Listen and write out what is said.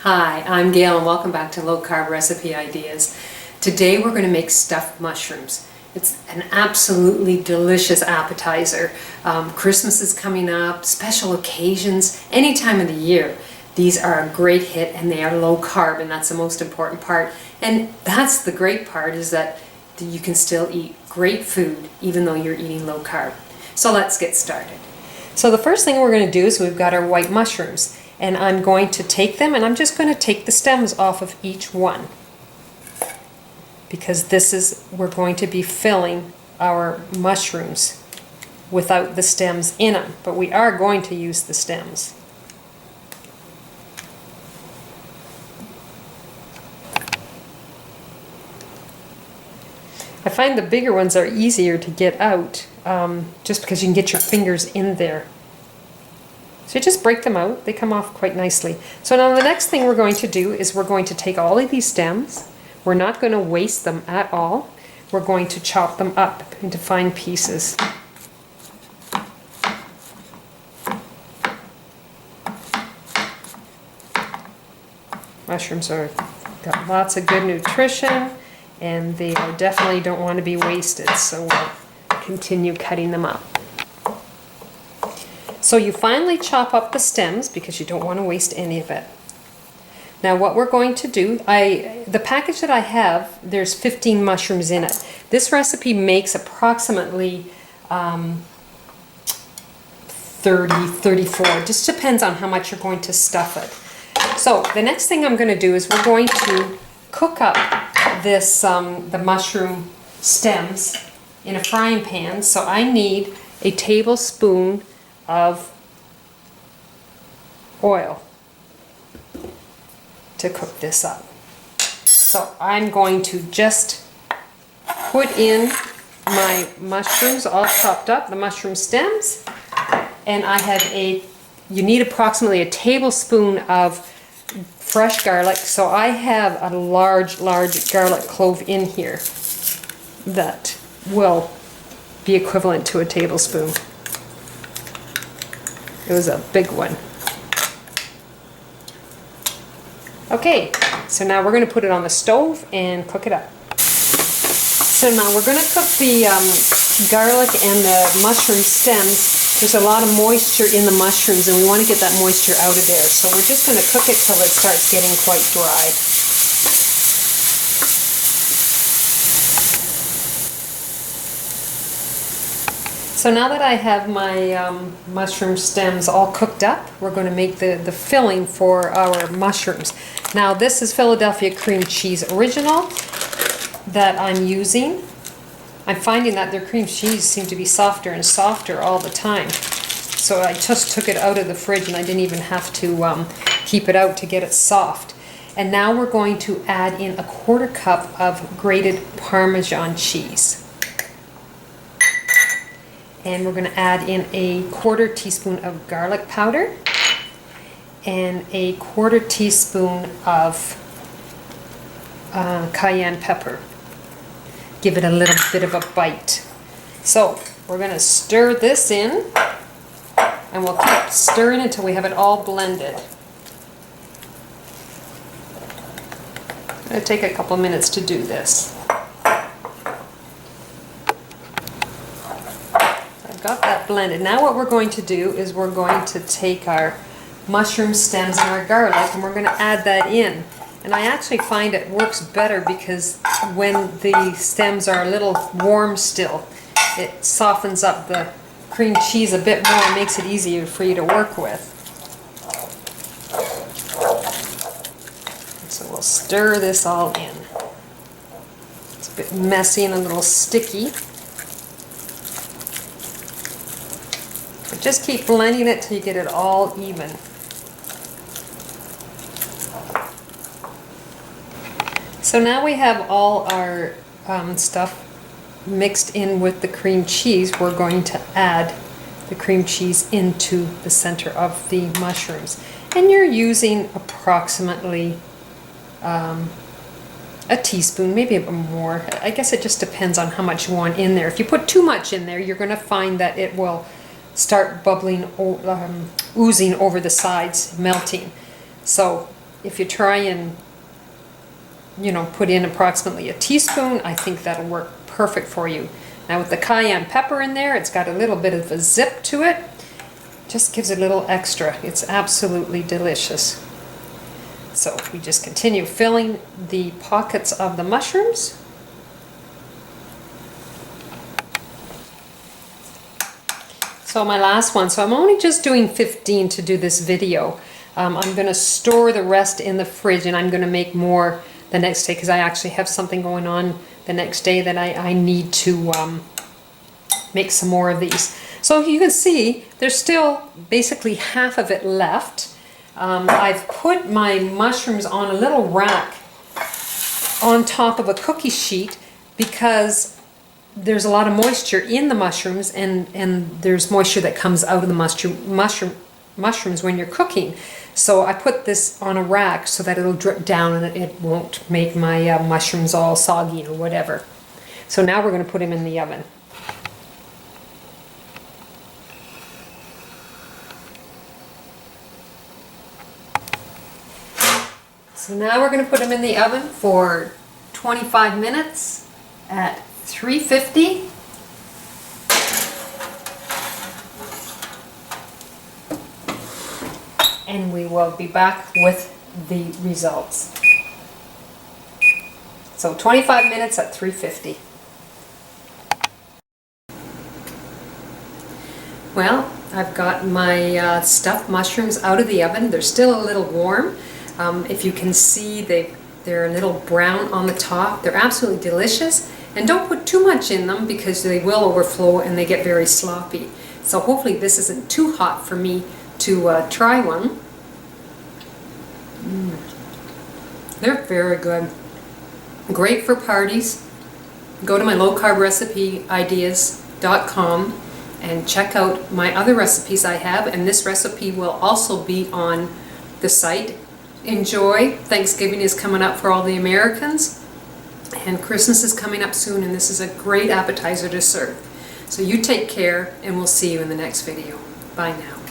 Hi, I'm Gail and welcome back to Low Carb Recipe Ideas. Today we're going to make stuffed mushrooms. It's an absolutely delicious appetizer. Christmas is coming up, special occasions, any time of the year. These are a great hit and they are low carb, and that's the most important part. And that's the great part, is that you can still eat great food even though you're eating low carb. So let's get started. So the first thing we're going to do is we've got our white mushrooms. And I'm going to take them, and I'm just going to take the stems off of each one, because we're going to be filling our mushrooms without the stems in them, but we are going to use the stems. I find the bigger ones are easier to get out, just because you can get your fingers in there. So you just break them out, they come off quite nicely. So now the next thing we're going to do is we're going to take all of these stems, we're not going to waste them at all, we're going to chop them up into fine pieces. Mushrooms got lots of good nutrition and they definitely don't want to be wasted, so we'll continue cutting them up. So you finally chop up the stems because you don't want to waste any of it. Now what we're going to do, the package that I have, there's 15 mushrooms in it. This recipe makes approximately 30, 34. It just depends on how much you're going to stuff it. So the next thing I'm going to do is we're going to cook up this the mushroom stems in a frying pan. So I need a tablespoon of oil to cook this up. So I'm going to just put in my mushrooms all chopped up, the mushroom stems, and I have you need approximately a tablespoon of fresh garlic. So I have a large garlic clove in here that will be equivalent to a tablespoon. It was a big one. Okay, so now we're going to put it on the stove and cook it up. So now we're going to cook the garlic and the mushroom stems. There's a lot of moisture in the mushrooms and we want to get that moisture out of there. So we're just going to cook it till it starts getting quite dry. So now that I have my mushroom stems all cooked up, we're going to make the filling for our mushrooms. Now this is Philadelphia cream cheese original that I'm using. I'm finding that their cream cheese seems to be softer and softer all the time. So I just took it out of the fridge and I didn't even have to keep it out to get it soft. And now we're going to add in a 1/4 cup of grated Parmesan cheese. And we're going to add in a 1/4 teaspoon of garlic powder and a 1/4 teaspoon of cayenne pepper. Give it a little bit of a bite. So we're going to stir this in, and we'll keep stirring until we have it all blended. It's going to take a couple minutes to do this. Got that blended. Now what we're going to do is we're going to take our mushroom stems and our garlic and we're going to add that in. And I actually find it works better because when the stems are a little warm still, it softens up the cream cheese a bit more and makes it easier for you to work with. So we'll stir this all in. It's a bit messy and a little sticky. Just keep blending it till you get it all even. So now we have all our stuff mixed in with the cream cheese. We're going to add the cream cheese into the center of the mushrooms. And you're using approximately a teaspoon, maybe a bit more. I guess it just depends on how much you want in there. If you put too much in there, you're going to find that it will start bubbling, oozing over the sides, melting. So if you try and, you know, put in approximately a teaspoon, I think that'll work perfect for you. Now with the cayenne pepper in there, it's got a little bit of a zip to it. Just gives a little extra. It's absolutely delicious. So we just continue filling the pockets of the mushrooms. So my last one, so I'm only just doing 15 to do this video. I'm going to store the rest in the fridge, and I'm going to make more the next day because I actually have something going on the next day that I need to make some more of these. So you can see there's still basically half of it left. I've put my mushrooms on a little rack on top of a cookie sheet because there's a lot of moisture in the mushrooms, and there's moisture that comes out of the mushrooms when you're cooking. So I put this on a rack so that it'll drip down and it won't make my mushrooms all soggy or whatever. So now we're going to put them in the oven. So now we're going to put them in the oven for 25 minutes at 350. And we will be back with the results. So 25 minutes at 350. Well, I've got my stuffed mushrooms out of the oven. They're still a little warm. If you can see, they're a little brown on the top. They're absolutely delicious. And don't put too much in them because they will overflow and they get very sloppy. So hopefully this isn't too hot for me to try one. They're very good. Great for parties. Go to my lowcarbrecipe.ideas.com and check out my other recipes I have, and this recipe will also be on the site. Enjoy. Thanksgiving is coming up for all the Americans, and Christmas is coming up soon, and this is a great appetizer to serve. So you take care, and we'll see you in the next video. Bye now.